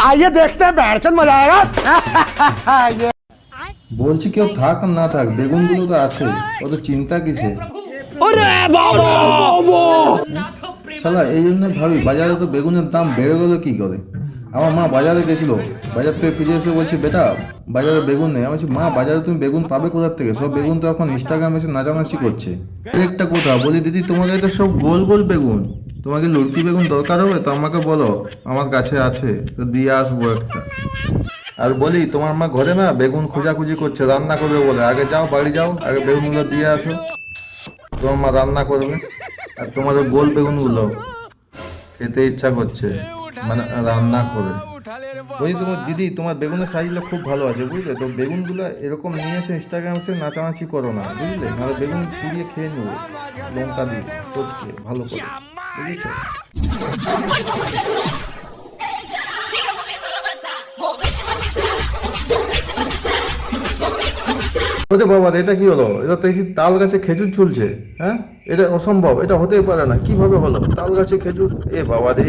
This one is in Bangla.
आइए देखते हैं बैठचंद मजा आएगा। বলছি কেউ থাক আর না থাক, বেগুনগুলো তো আছে, অত চিন্তা কিসে? শালা এই জন্য ভাবি বাজারে তো বেগুনের দাম বেড়ে গেলো কি করে। আমার মা বাজারে গেছিল, বাজার থেকে ফিরে এসে বলছে বেটা বাজারে বেগুন নেই। আমি বলছি মা বাজারে তুমি বেগুন পাবে কোথার থেকে? সব বেগুন তো এখন ইনস্টাগ্রামে এসে নাচানাচি করছে। একটা কথা বলি দিদি, তোমাকে তো সব গোল গোল বেগুন, তোমাকে লুটি বেগুন দরকার হবে তো আমাকে বলো, আমার কাছে আছে, তো দিয়ে আসবো একটা। আর বলি তোমার মা ঘরে না, বেগুন খোঁজাখুঁজি করছে, রান্না করবে বলে। আগে যাও বাড়ি যাও, আগে বেগুনগুলো দিয়ে আসো, তোমার মা রান্না করবে। আর তোমাদের গোল বেগুনগুলো খেতে ইচ্ছা করছে, মানে রান্না করে। বুঝলি তোমার দিদি, তোমার বেগুনের সাইজগুলো খুব ভালো আছে বুঝলে তো। বেগুনগুলো এরকম নিয়ে এসে ইনস্টাগ্রামে এসে নাচানাচি করো না বুঝলে, নাহলে বেগুন পুড়িয়ে খেয়ে নেবো লঙ্কা দিয়ে চটকে ভালো করে, বুঝেছো? ওরে বাবা, এটা কি হলো? এটা তো দেখি তাল গাছে খেজুর ঝুলছে। হ্যাঁ, এটা অসম্ভব, এটা হতেই পারে না। কিভাবে হলো তাল গাছে খেজুর? এ বাবা রে।